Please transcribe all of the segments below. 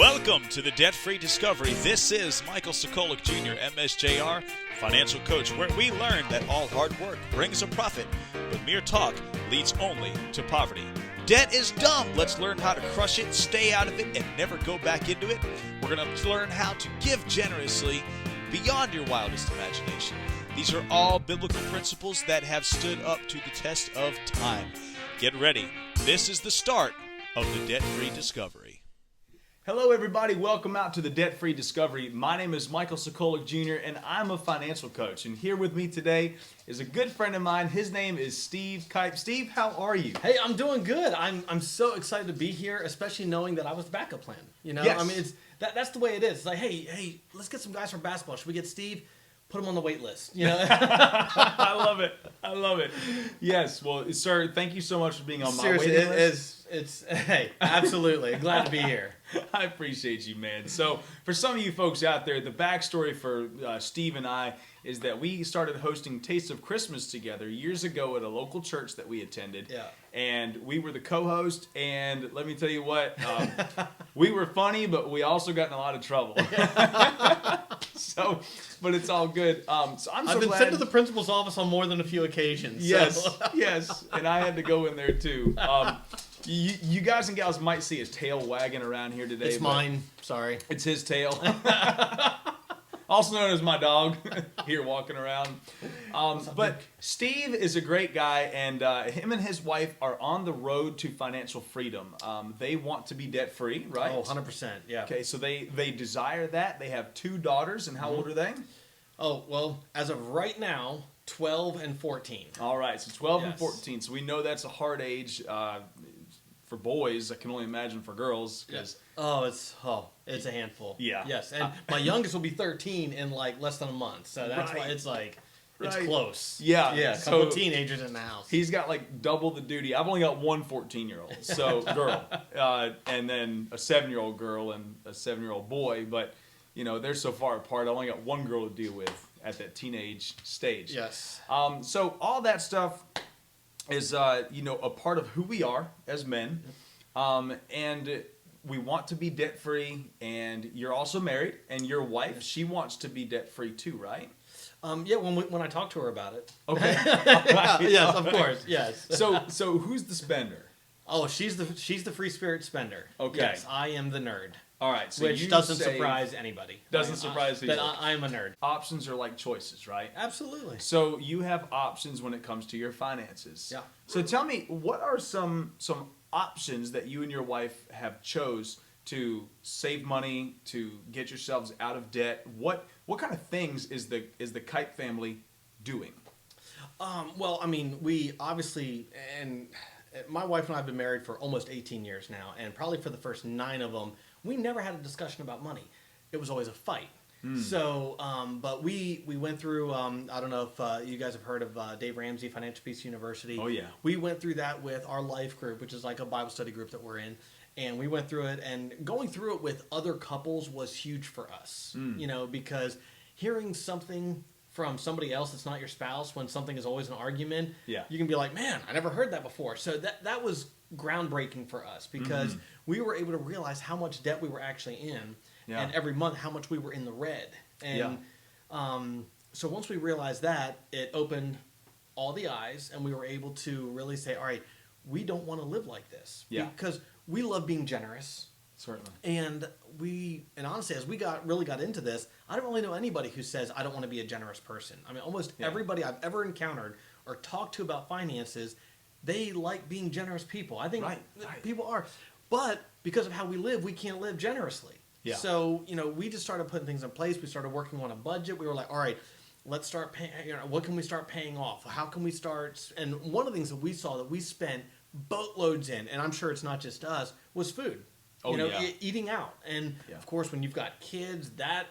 Welcome to the Debt-Free Discovery. This is Michael Sokolic Jr., MSJR, financial coach, where we learn that all hard work brings a profit, but mere talk leads only to poverty. Debt is dumb. Let's learn how to crush it, stay out of it, and never go back into it. We're going to learn how to give generously beyond your wildest imagination. These are all biblical principles that have stood up to the test of time. Get ready. This is the start of the Debt-Free Discovery. Hello everybody, welcome out to the Debt-Free Discovery. My name is Michael Sokolic Jr. and I'm a financial coach. And here with me today is a good friend of mine. His name is Steve Kipe. Steve, how are you? Hey, I'm doing good. I'm so excited to be here, especially knowing that I was the backup plan. You know, Yes. I mean, that's the way it is. It's like, hey, let's get some guys from basketball. Should we get Steve? Put him on the wait list. You know. I love it. Yes, well, sir, thank you so much for being on my Seriously, waiting list. it's hey, absolutely glad to be here. I appreciate you, man. So, for some of you folks out there, the backstory for Steve and I is that we started hosting Taste of Christmas together years ago at a local church that we attended. Yeah. And we were the co-host, and let me tell you what, we were funny, but we also got in a lot of trouble. So, but it's all good. So I've been sent to the principal's office on more than a few occasions. Yes, So. yes, and I had to go in there too. You guys and gals might see his tail wagging around here today. It's but mine. Sorry. It's his tail. Also known as my dog, here walking around. But Steve is a great guy, and him and his wife are on the road to financial freedom. They want to be debt-free, right? Oh, 100%. Yeah. Okay, so they desire that. They have 2 daughters, and how old are they? Oh, well, as of right now, 12 and 14. All right, so 12 and Yes. 14. So we know that's a hard age for boys. I can only imagine for girls. Yes. It's a handful. Yeah. Yes, and my youngest will be 13 in like less than a month, so that's Right. why it's like it's Right. close. Yeah, Yeah. A so- couple of teenagers in the house. He's got like double the duty. I've only got one 14-year-old, so girl, and then a 7-year-old girl and a 7-year-old boy. But you know they're so far apart. I only got one girl to deal with at that teenage stage. Yes. So all that stuff is a part of who we are as men, and we want to be debt free. And you're also married, and your wife, she wants to be debt free too, right? Yeah. When I talked to her about it. Okay. Yes, of course. Yes. So who's the spender? Oh, she's the free spirit spender. Okay. Yes, I am the nerd. All right. So Which you doesn't say surprise anybody. Doesn't surprise that people. I am a nerd. Options are like choices, right? Absolutely. So you have options when it comes to your finances. Yeah. So tell me, what are some options that you and your wife have chose to save money, to get yourselves out of debt? What kind of things is the Kipe family doing? Well, I mean, we obviously, and my wife and I have been married for almost 18 years now, and probably for the first 9 of them, we never had a discussion about money. It was always a fight. So, but we went through, I don't know if you guys have heard of Dave Ramsey, Financial Peace University. Oh, yeah. We went through that with our life group, which is like a Bible study group that we're in. And we went through it, and going through it with other couples was huge for us, because hearing something from somebody else that's not your spouse when something is always an argument, Yeah. you can be like, man, I never heard that before. So that was groundbreaking for us because we were able to realize how much debt we were actually in, Yeah. and every month how much we were in the red. And so once we realized that, it opened all the eyes, and we were able to really say, all right, we don't want to live like this. Yeah. Because we love being generous. Certainly. And honestly, as we really got into this, I don't really know anybody who says, I don't want to be a generous person. I mean, almost everybody I've ever encountered or talked to about finances, they like being generous people. I think Right. people are. But because of how we live, we can't live generously. Yeah. So, we just started putting things in place. We started working on a budget. We were like, all right, let's start paying, what can we start paying off? How can we start? And one of the things that we saw that we spent boatloads in, and I'm sure it's not just us, was food. Oh, yeah. Eating out. And Yeah. of course, when you've got kids, that,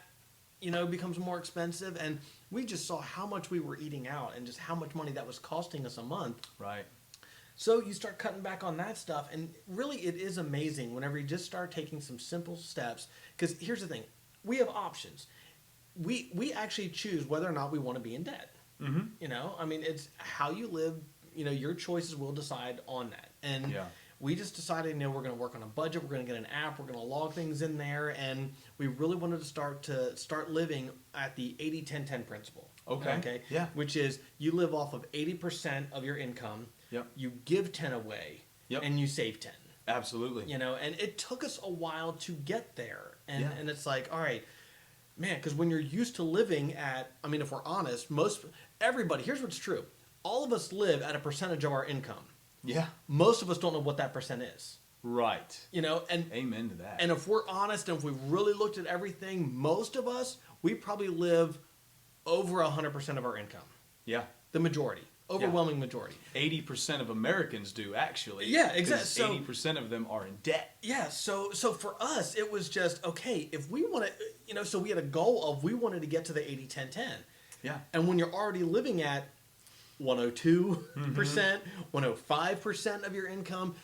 becomes more expensive. And we just saw how much we were eating out and just how much money that was costing us a month. Right. So you start cutting back on that stuff. And really, it is amazing whenever you just start taking some simple steps. Because here's the thing. We have options. We actually choose whether or not we want to be in debt. Mm-hmm. I mean, it's how you live. Your choices will decide on that. And we just decided, we're going to work on a budget. We're going to get an app. We're going to log things in there, and we really wanted to start living at the 80-10-10 principle. Okay. Yeah. Which is you live off of 80% of your income. Yep. You give 10 away. Yep. And you save 10. Absolutely. And it took us a while to get there. And it's like, all right, man, because when you're used to living at, if we're honest, everybody, here's what's true. All of us live at a percentage of our income. Yeah. Most of us don't know what that percent is. Right. And amen to that. And if we're honest and if we really looked at everything, most of us, we probably live over 100% of our income. Yeah. The majority. Overwhelming majority. 80% of Americans do, actually. Yeah, exactly. So 80% of them are in debt. Yeah, so for us, it was just, okay, if we want to, so we had a goal of we wanted to get to the 80-10-10. Yeah. And when you're already living at 102%, 105% of your income,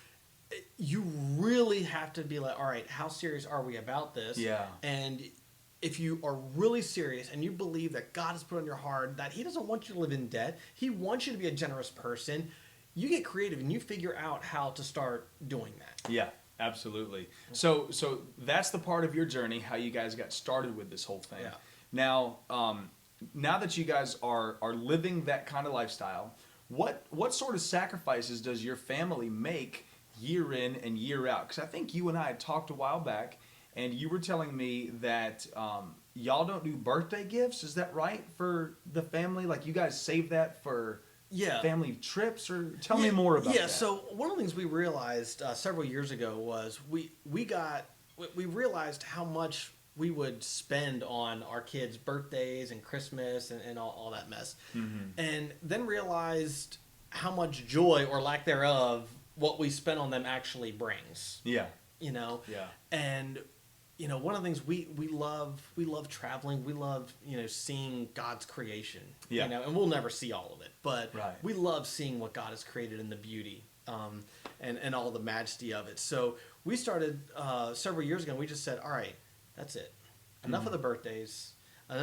you really have to be like, all right, how serious are we about this? Yeah. And if you are really serious and you believe that God has put on your heart that he doesn't want you to live in debt, he wants you to be a generous person, you get creative and you figure out how to start doing that. Yeah, absolutely. So that's the part of your journey, how you guys got started with this whole thing. Yeah. Now, now that you guys are living that kind of lifestyle, what sort of sacrifices does your family make year in and year out? Because I think you and I had talked a while back, and you were telling me that y'all don't do birthday gifts. Is that right for the family? Like you guys save that for family trips? Or tell me more about that. Yeah, so one of the things we realized several years ago was we realized how much we would spend on our kids' birthdays and Christmas and all that mess. Mm-hmm. And then realized how much joy or lack thereof what we spend on them actually brings. Yeah. Yeah. And one of the things we love traveling. We love, seeing God's creation. Yeah. And we'll never see all of it, but right. we love seeing what God has created in the beauty, and all the majesty of it. So we started several years ago. And we just said, all right, that's it. Enough of the birthdays.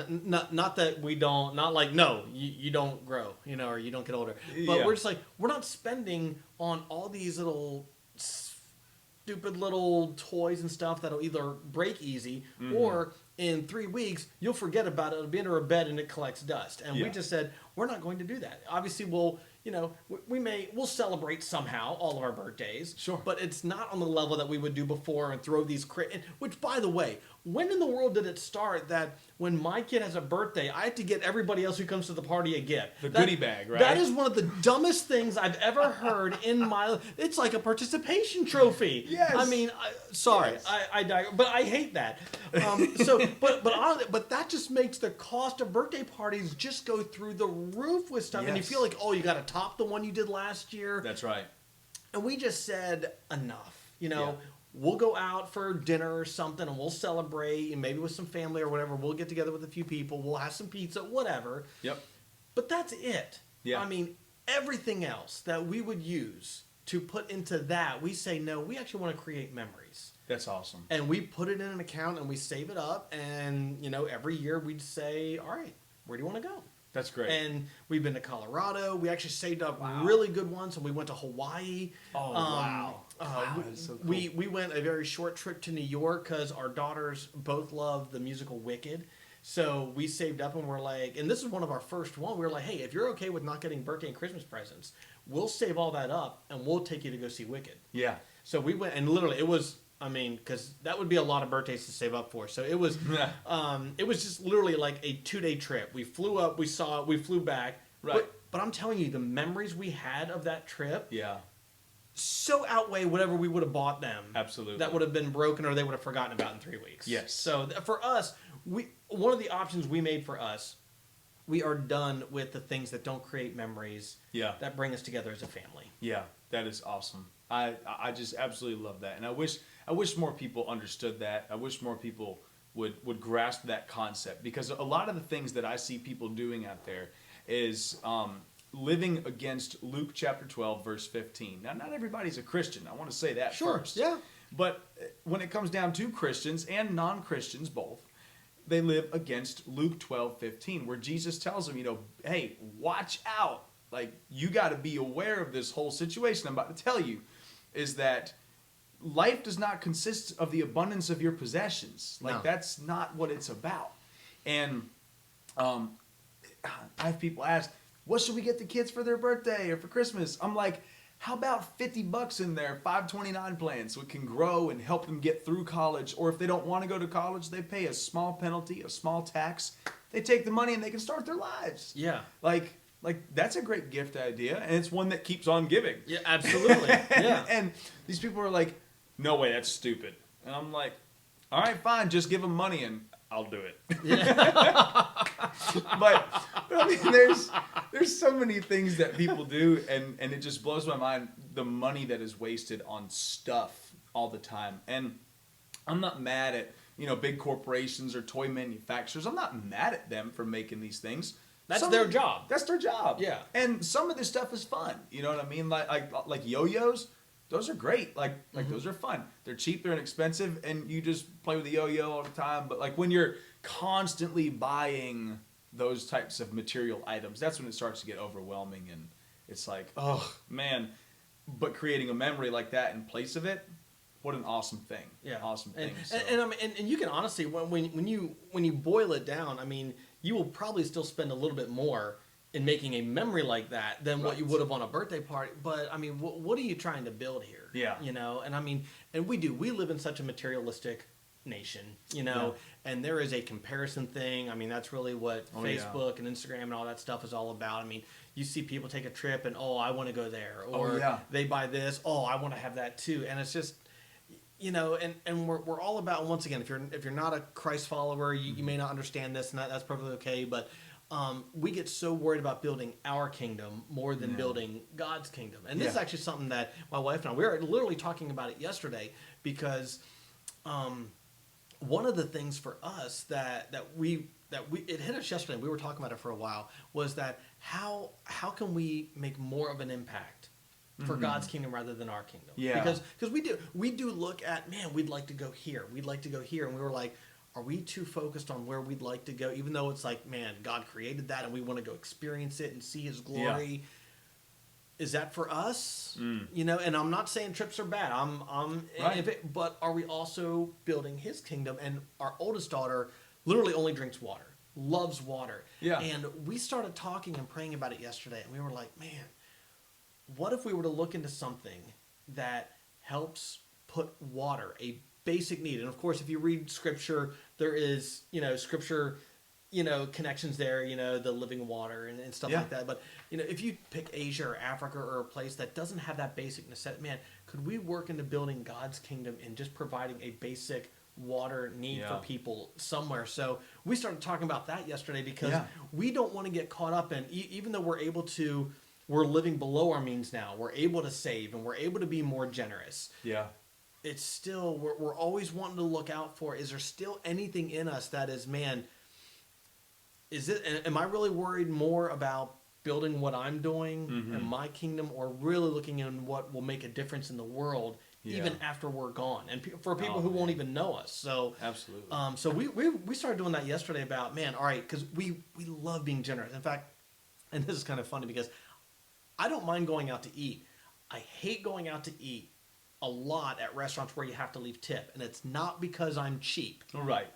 Not that we don't, not like, no, you don't grow, or you don't get older. But we're just like, we're not spending on all these little stupid little toys and stuff that'll either break easy or in 3 weeks you'll forget about it. It'll be under a bed and it collects dust. And we just said we're not going to do that. Obviously, we'll celebrate somehow all of our birthdays. Sure, but it's not on the level that we would do before and throw these which, by the way, when in the world did it start that when my kid has a birthday, I have to get everybody else who comes to the party a gift? The goodie bag, right? That is one of the dumbest things I've ever heard in my life. It's like a participation trophy. Yes. Sorry, yes. I digress, but I hate that. But that just makes the cost of birthday parties just go through the roof with stuff, and you feel like, oh, you got to top the one you did last year. That's right. And we just said enough. We'll go out for dinner or something, and we'll celebrate, and maybe with some family or whatever. We'll get together with a few people. We'll have some pizza, whatever. Yep. But that's it. Yeah. Everything else that we would use to put into that, we say, no, we actually want to create memories. That's awesome. And we put it in an account, and we save it up, and, every year we'd say, all right, where do you want to go? That's great. And we've been to Colorado. We actually saved up really good ones, and we went to Hawaii. Oh, wow. That is so cool. We went a very short trip to New York because our daughters both love the musical Wicked. So we saved up, and we're like, and this is one of our first one. We were like, hey, if you're okay with not getting birthday and Christmas presents, we'll save all that up, and we'll take you to go see Wicked. Yeah. So we went, and literally it was, because that would be a lot of birthdays to save up for. So it was, it was just literally like a 2-day trip. We flew up, we saw it, we flew back. Right. But I'm telling you, the memories we had of that trip, so outweigh whatever we would have bought them. Absolutely. That would have been broken or they would have forgotten about in 3 weeks. Yes. So for us, one of the options we made for us, we are done with the things that don't create memories. That bring us together as a family. Yeah, that is awesome. I just absolutely love that, and I wish more people understood that. I wish more people would grasp that concept, because a lot of the things that I see people doing out there is living against Luke chapter 12 verse 15. Now, not everybody's a Christian. I want to say that first. Yeah. But when it comes down to Christians and non-Christians both, they live against Luke 12:15, where Jesus tells them, hey, watch out. Like, you got to be aware of this whole situation I'm about to tell you. is that life does not consist of the abundance of your possessions. Like, No. that's not what it's about. And I have people ask, what should we get the kids for their birthday or for Christmas? I'm like, how about $50 in their 529 plan so it can grow and help them get through college? Or if they don't want to go to college, they pay a small penalty, a small tax. They take the money and they can start their lives. Yeah. Like that's a great gift idea, and it's one that keeps on giving. Yeah, absolutely. Yeah. And these people are like, no way, that's stupid. And I'm like, all right, fine, just give them money and I'll do it. but I mean, there's so many things that people do, and it just blows my mind the money that is wasted on stuff all the time. And I'm not mad at, big corporations or toy manufacturers. I'm not mad at them for making these things. That's their job. That's their job. Yeah. And some of this stuff is fun. You know what I mean? Like yo-yos, those are great. Like those are fun. They're cheap, they're inexpensive, and you just play with the yo-yo all the time. But like when you're constantly buying those types of material items, that's when it starts to get overwhelming, and it's like, oh man. But creating a memory like that in place of it, what an awesome thing. Yeah. Awesome thing. And I mean, and you can honestly, when you boil it down, I mean, you will probably still spend a little bit more in making a memory like that than what you would have on a birthday party. But I mean, what are you trying to build here? Yeah. And I mean, and we live in such a materialistic nation, and there is a comparison thing. I mean, that's really what Facebook and Instagram and all that stuff is all about. I mean, you see people take a trip and, I want to go there, or they buy this, I want to have that too. And it's just, and we're all about, once again, if you're not a Christ follower, you may not understand this, and that's perfectly okay. But we get so worried about building our kingdom more than building God's kingdom. And this is actually something that my wife and I, we were literally talking about it yesterday, because one of the things for us that it hit us yesterday, and we were talking about it for a while, was that how can we make more of an impact for God's kingdom rather than our kingdom? Yeah. Because we do look at, man, we'd like to go here, and we were like, are we too focused on where we'd like to go, even though it's like, man, God created that and we want to go experience it and see His glory? Yeah. Is that for us? And I'm not saying trips are bad. But are we also building His kingdom? And our oldest daughter literally only drinks water, loves water. Yeah. And we started talking and praying about it yesterday, and we were like, man, what if we were to look into something that helps put water, a basic need? And of course, if you read Scripture, there is, Scripture, connections there, the living water and stuff like that. But, if you pick Asia or Africa or a place that doesn't have that basic necessity, man, could we work into building God's kingdom and just providing a basic water need for people somewhere? So we started talking about that yesterday, because we don't want to get caught up in, even though we're living below our means now, we're able to save and we're able to be more generous. Yeah. It's still, we're always wanting to look out for, is there still anything in us that is, man, am I really worried more about building what I'm doing in my kingdom, or really looking in what will make a difference in the world even after we're gone, and for people who won't even know us? So absolutely. So we started doing that yesterday about, man, all right, because we love being generous. In fact, and this is kind of funny, because I don't mind going out to eat. I hate going out to eat a lot at restaurants where you have to leave tip, and it's not because I'm cheap. Right.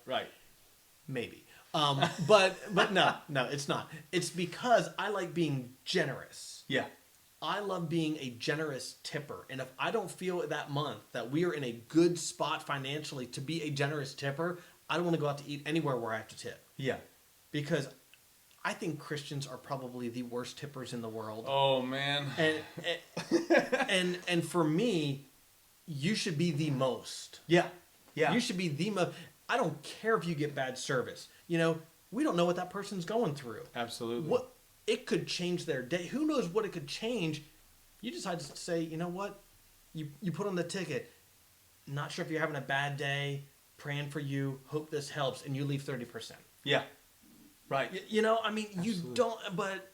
Maybe. But no, it's not. It's because I like being generous. Yeah. I love being a generous tipper. And if I don't feel that month that we are in a good spot financially to be a generous tipper, I don't want to go out to eat anywhere where I have to tip. Yeah. Because I think Christians are probably the worst tippers in the world. Oh, man. And for me, you should be the most. Yeah. You should be the most. I don't care if you get bad service. We don't know what that person's going through. Absolutely. It could change their day. Who knows what it could change? You decide to say, you know what? You put on the ticket. Not sure if you're having a bad day. Praying for you. Hope this helps. And you leave 30%. Yeah. Right. Absolutely. You don't. But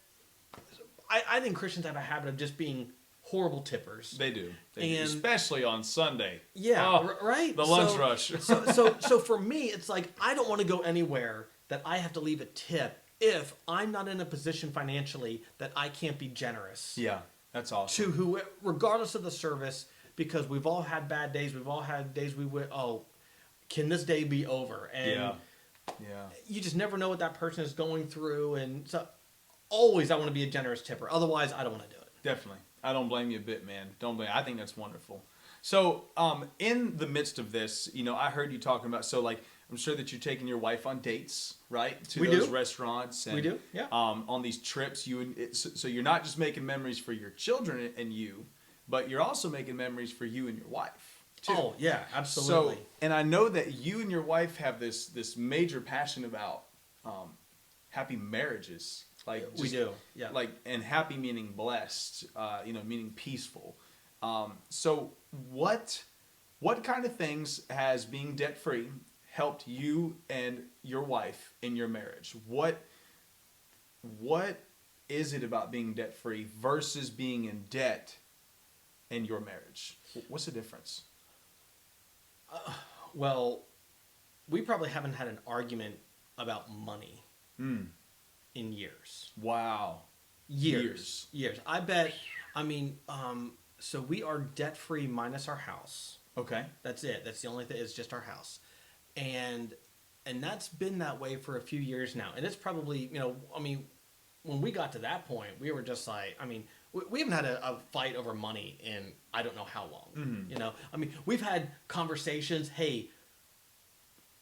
I think Christians have a habit of just being horrible tippers. They do. Especially on Sunday. Yeah, right? The lunch rush. So for me, it's like, I don't want to go anywhere that I have to leave a tip if I'm not in a position financially that I can't be generous. Yeah, that's awesome. To regardless of the service, because we've all had bad days. We've all had days we went, oh, can this day be over? And you just never know what that person is going through. And so always I want to be a generous tipper. Otherwise, I don't want to do it. Definitely. I don't blame you a bit, man. Don't blame. I think that's wonderful. So, in the midst of this, I heard you talking about, so like, I'm sure that you're taking your wife on dates, right? To those restaurants. And, we do, yeah. On these trips, so you're not just making memories for your children and you, but you're also making memories for you and your wife, too. Oh, yeah, absolutely. So, and I know that you and your wife have this major passion about happy marriages. Like we do, yeah. Like, and happy meaning blessed, meaning peaceful. So what kind of things has being debt free helped you and your wife in your marriage? What is it about being debt free versus being in debt in your marriage? What's the difference? Well, we probably haven't had an argument about money in years. Wow. Years. I bet. I mean, so we are debt free minus our house. Okay. That's it. That's the only thing. It's just our house, and that's been that way for a few years now. And it's probably, when we got to that point, we were just like, we haven't had a fight over money in I don't know how long. Mm-hmm. We've had conversations. Hey,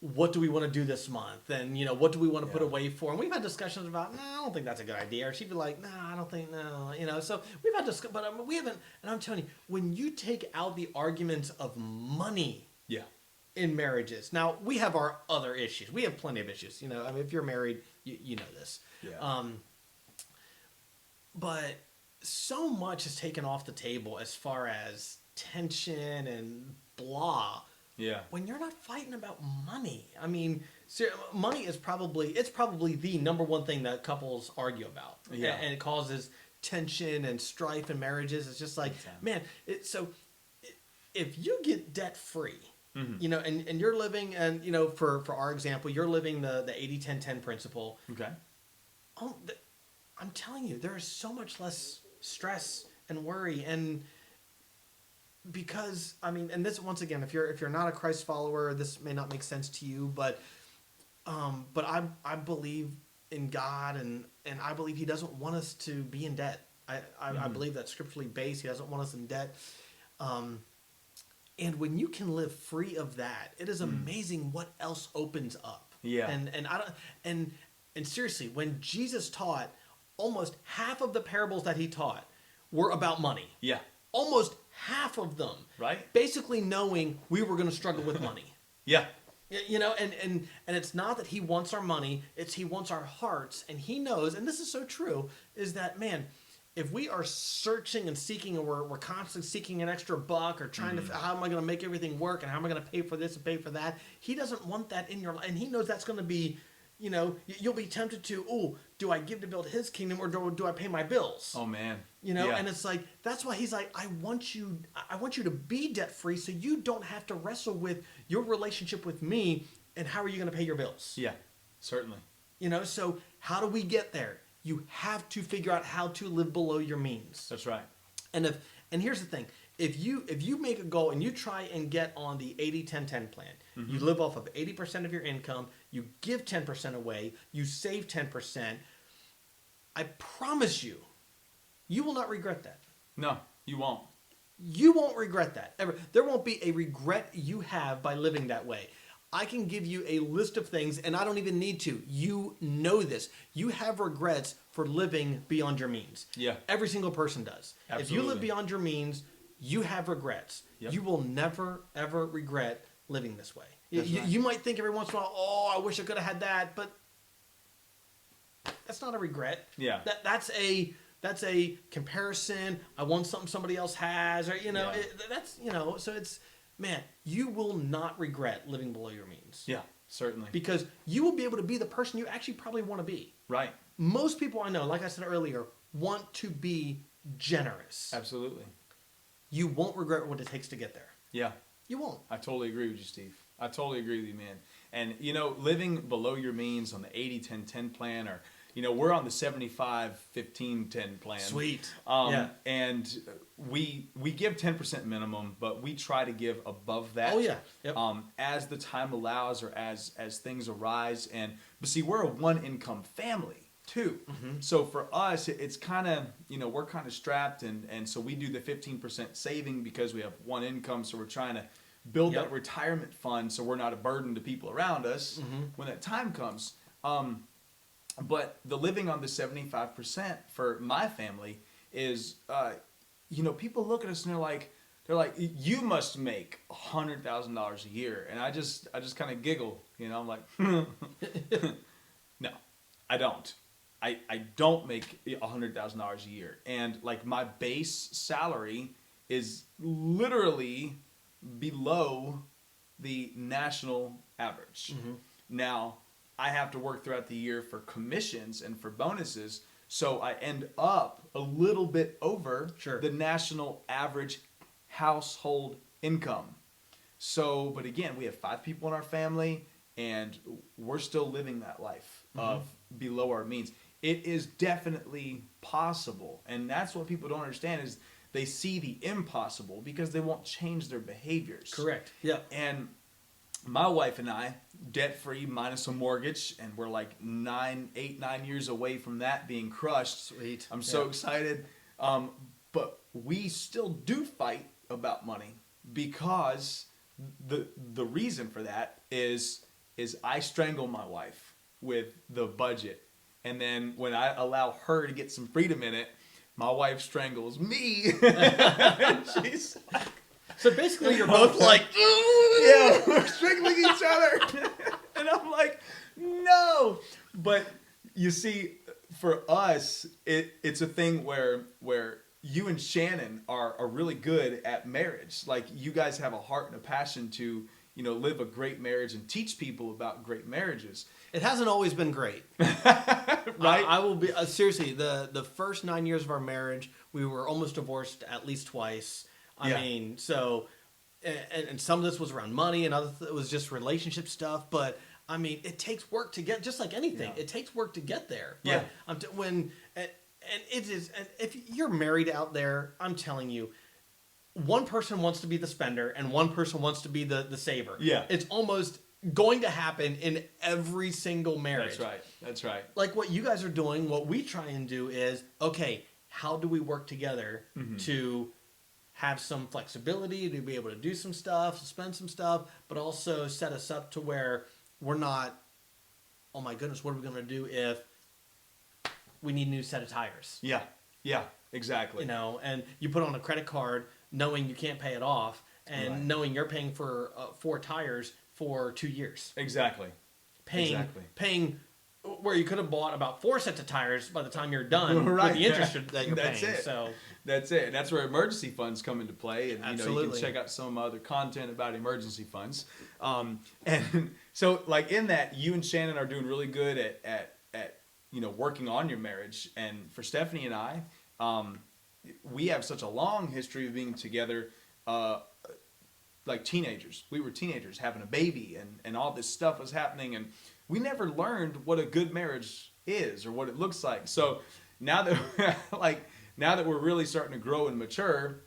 what do we want to do this month? And, what do we want to put away for? And we've had discussions about, no, I don't think that's a good idea. Or she'd be like, no, I don't think, no. So we've had discussions, but we haven't. And I'm telling you, when you take out the arguments of money in marriages, now we have our other issues. We have plenty of issues. If you're married, you know this. Yeah. But so much is taken off the table as far as tension and blah. Yeah. When you're not fighting about money, money is probably the number one thing that couples argue about. Yeah. And it causes tension and strife in marriages. It's just like, man, so if you get debt free, mm-hmm. And you're living, and for our example, you're living the 80-10-10 principle. Okay. I'm telling you, there is so much less stress and worry, and because and this, once again, if you're not a Christ follower, this may not make sense to you, but I believe in God, and I believe He doesn't want us to be in debt. I believe that's scripturally based. He doesn't want us in debt. And when you can live free of that, it is amazing what else opens up. Yeah. And seriously, when Jesus taught, almost half of the parables that He taught were about money. Yeah. Almost half of them. Right. Basically knowing we were going to struggle with money. Yeah. And it's not that He wants our money, it's He wants our hearts, and He knows, and this is so true, is that, man, if we are searching and seeking, and we're constantly seeking an extra buck or trying to, how am I going to make everything work, and how am I going to pay for this and pay for that? He doesn't want that in your life, and He knows that's going to be, you'll be tempted to, do I give to build His kingdom, or do I pay my bills? Oh, man. And it's like, that's why He's like, I want you to be debt free, so you don't have to wrestle with your relationship with me and how are you going to pay your bills. Yeah, certainly. So how do we get there? You have to figure out how to live below your means. That's right. And here's the thing. If you make a goal and you try and get on the 80-10-10 plan, mm-hmm. you live off of 80% of your income, you give 10% away, you save 10%, I promise you, you will not regret that. No, you won't. You won't regret that ever. There won't be a regret you have by living that way. I can give you a list of things, and I don't even need to. You know this. You have regrets for living beyond your means. Yeah. Every single person does. Absolutely. If you live beyond your means, you have regrets. Yep. You will never, ever regret living this way. You might think every once in a while, I wish I could have had that, but that's not a regret. Yeah. That's a comparison. I want something somebody else has, or so it's, man, you will not regret living below your means. Yeah, certainly. Because you will be able to be the person you actually probably want to be. Right. Most people I know, like I said earlier, want to be generous. Absolutely. You won't regret what it takes to get there. Yeah. You won't. I totally agree with you, Steve. I totally agree with you, man. And, living below your means on the 80-10-10 plan, or, we're on the 75-15-10 plan. Sweet. And we give 10% minimum, but we try to give above that. Oh, yeah. Yep. As the time allows or as things arise. But see, we're a one income family too. So for us, it's kind of, we're kind of strapped, and so we do the 15% saving because we have one income. So we're trying to build that retirement fund so we're not a burden to people around us when that time comes. But the living on the 75% for my family is, people look at us and they're like, you must make $100,000 a year. And I just kind of giggle, I'm like, no, I don't. I don't make $100,000 a year. And like my base salary is literally below the national average. Now, I have to work throughout the year for commissions and for bonuses, so I end up a little bit over the national average household income. So, but again, we have 5 people in our family, and we're still living that life of below our means. It is definitely possible, and that's what people don't understand is they see the impossible because they won't change their behaviors. Correct. Yeah. And my wife and I, debt-free minus a mortgage, and we're like 9 years away from that being crushed. Sweet. I'm so excited. But we still do fight about money because the reason for that is I strangle my wife with the budget. And then when I allow her to get some freedom in it, my wife strangles me. And she's like, so basically, you're both like, yeah, we're strangling each other. And I'm like, no. But you see, for us, it's a thing where you and Shannon are really good at marriage. Like, you guys have a heart and a passion to, live a great marriage and teach people about great marriages. It hasn't always been great. Right? I will be, seriously, the first 9 years of our marriage, we were almost divorced at least twice. I mean, so, and some of this was around money, and it was just relationship stuff. But I mean, it takes work to get, just like anything, it takes work to get there. But and it is, and if you're married out there, I'm telling you, one person wants to be the spender and one person wants to be the saver. Yeah, it's almost going to happen in every single marriage. That's right. Like what you guys are doing, what we try and do is, okay, how do we work together to have some flexibility, to be able to do some stuff, to spend some stuff, but also set us up to where we're not, oh my goodness, what are we going to do if we need a new set of tires? Yeah, exactly. And you put on a credit card knowing you can't pay it off and knowing you're paying for 4 tires for 2 years. Exactly. Paying where you could have bought about 4 sets of tires by the time you're done with the interest that you're paying. That's it. And that's where emergency funds come into play. And Absolutely. You can check out some other content about emergency funds. And so like in that, you and Shannon are doing really good at working on your marriage. And for Stephanie and I, we have such a long history of being together, like teenagers. We were teenagers having a baby and all this stuff was happening, and we never learned what a good marriage is or what it looks like. So now that we're really starting to grow and mature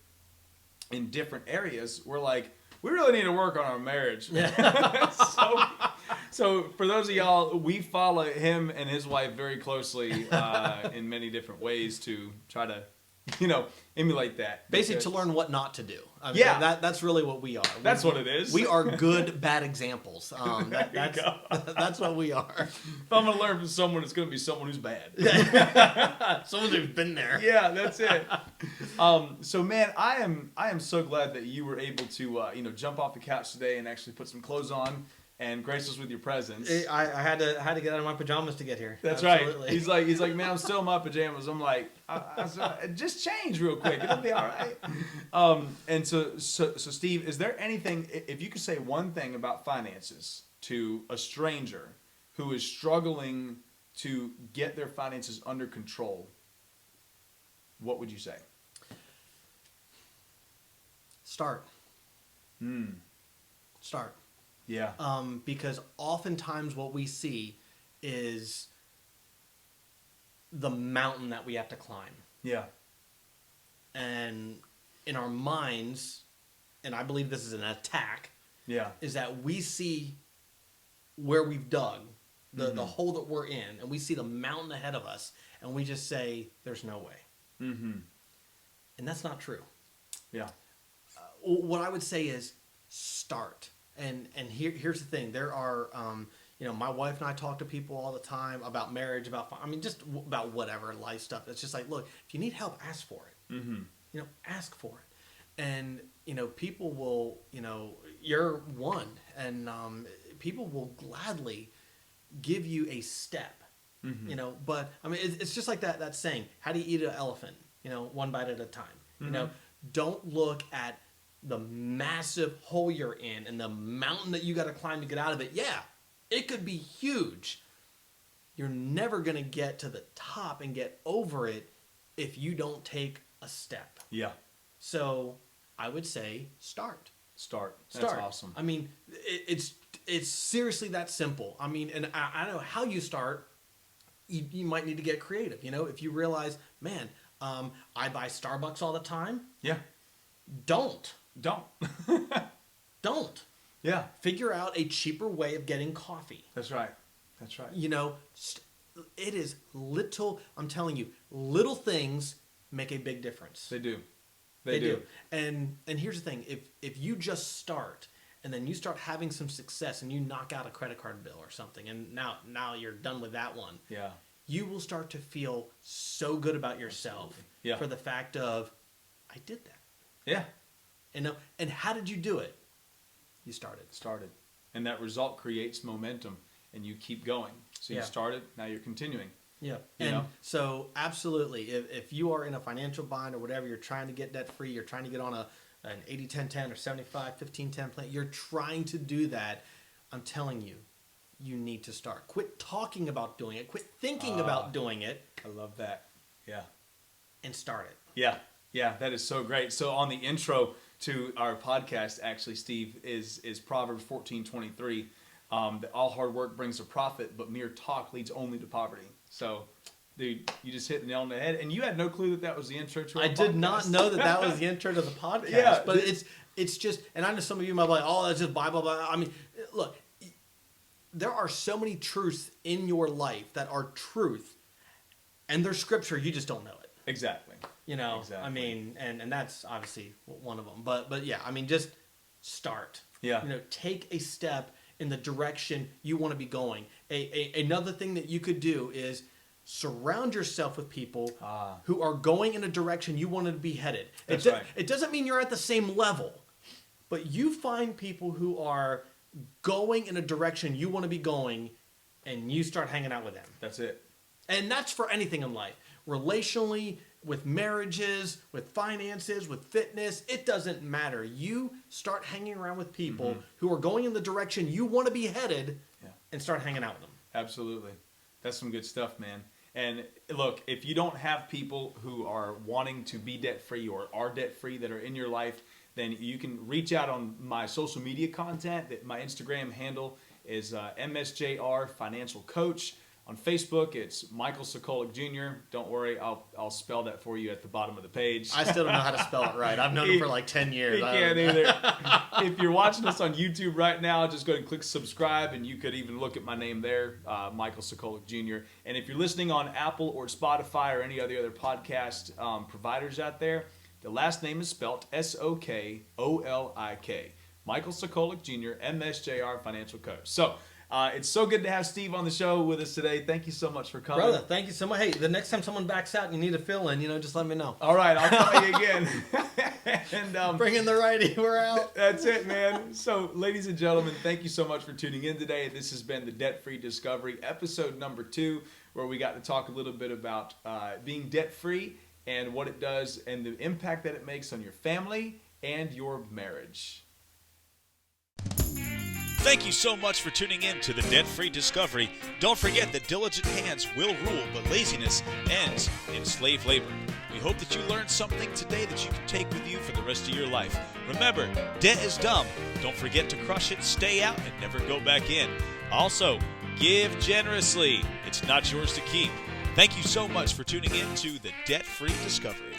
in different areas, we're like, we really need to work on our marriage. So for those of y'all, we follow him and his wife very closely in many different ways to try to, emulate that. Basically, to learn what not to do. I mean, that's really what we are. That's what it is. We are good, bad examples. That's what we are. If I'm going to learn from someone, it's going to be someone who's bad. Someone who's been there. Yeah, that's it. So, man, I am so glad that you were able to, jump off the couch today and actually put some clothes on and grace us with your presence. I had to get out of my pajamas to get here. That's Absolutely. right. He's like, man, I'm still in my pajamas. I'm like, just change real quick. It'll be all right. And so Steve, is there anything, if you could say one thing about finances to a stranger who is struggling to get their finances under control, what would you say? Start. Start. Yeah. Because oftentimes what we see is the mountain that we have to climb. Yeah. And in our minds, and I believe this is an attack, Yeah. is that we see where we've dug, the hole that we're in, and we see the mountain ahead of us, and we just say, there's no way. Mm-hmm. And that's not true. Yeah. What I would say is start. And here's the thing. There are, my wife and I talk to people all the time about marriage, just about whatever life stuff. It's just like, look, if you need help, ask for it. Mm-hmm. Ask for it. And, people will, you're one, and people will gladly give you a step, but it's just like that saying, how do you eat an elephant? One bite at a time. Don't look at the massive hole you're in and the mountain that you got to climb to get out of it. Yeah, it could be huge. You're never going to get to the top and get over it if you don't take a step. Yeah. So I would say start. That's awesome. It's seriously that simple. And I don't know how you start. You might need to get creative. If you realize, man, I buy Starbucks all the time. Yeah. Don't. Yeah. Figure out a cheaper way of getting coffee. That's right. It is I'm telling you, little things make a big difference. They do. They do. And here's the thing. If you just start and then you start having some success and you knock out a credit card bill or something, and now you're done with that one. Yeah. You will start to feel so good about yourself for the fact of, I did that. Yeah. And how did you do it? You started. And that result creates momentum, and you keep going. So you started, now you're continuing. Yeah. So absolutely, if you are in a financial bind or whatever, you're trying to get debt free, you're trying to get on an 80-10-10 or 75-15-10 plan, you're trying to do that, I'm telling you, you need to start. Quit talking about doing it. Quit thinking about doing it. I love that. Yeah. And start it. Yeah. Yeah, that is so great. So on the intro to our podcast, actually, Steve, is Proverbs 14:23. That all hard work brings a profit, but mere talk leads only to poverty. So, dude, you just hit the nail on the head. And you had no clue that was the intro to our podcast. I did not know that was the intro to the podcast. Yeah, but it's just, and I know some of you might be like, oh, that's just Bible. Look, there are so many truths in your life that are truth, and they're scripture. You just don't know it. Exactly. Exactly. And that's obviously one of them. But yeah, just start. Yeah. Take a step in the direction you want to be going. Another thing that you could do is surround yourself with people who are going in a direction you want to be headed. That's right. It doesn't mean you're at the same level, but you find people who are going in a direction you want to be going, and you start hanging out with them. That's it. And that's for anything in life. Relationally, with marriages, with finances, with fitness, it doesn't matter. You start hanging around with people who are going in the direction you want to be headed, and start hanging out with them. Absolutely. That's some good stuff, man. And look, if you don't have people who are wanting to be debt-free or are debt-free that are in your life, then you can reach out on my social media content. My Instagram handle is MSJR Financial Coach. On Facebook, it's Michael Sokolik Jr. Don't worry, I'll spell that for you at the bottom of the page. I still don't know how to spell it right. I've known him for like 10 years. You can't either. If you're watching us on YouTube right now, just go ahead and click subscribe, and you could even look at my name there, Michael Sokolik Jr. And if you're listening on Apple or Spotify or any of the other podcast providers out there, the last name is spelled Sokolik. Michael Sokolik Jr., MSJR Financial Coach. So, it's so good to have Steve on the show with us today. Thank you so much for coming. Brother, thank you so much. Hey, the next time someone backs out and you need a fill-in, just let me know. All right, I'll call you again. And bring in the righty. We're out. That's it, man. So, ladies and gentlemen, thank you so much for tuning in today. This has been the Debt-Free Discovery, episode number 2, where we got to talk a little bit about being debt-free and what it does and the impact that it makes on your family and your marriage. Thank you so much for tuning in to the Debt-Free Discovery. Don't forget that diligent hands will rule, but laziness ends in slave labor. We hope that you learned something today that you can take with you for the rest of your life. Remember, debt is dumb. Don't forget to crush it, stay out, and never go back in. Also, give generously. It's not yours to keep. Thank you so much for tuning in to the Debt Free Discovery.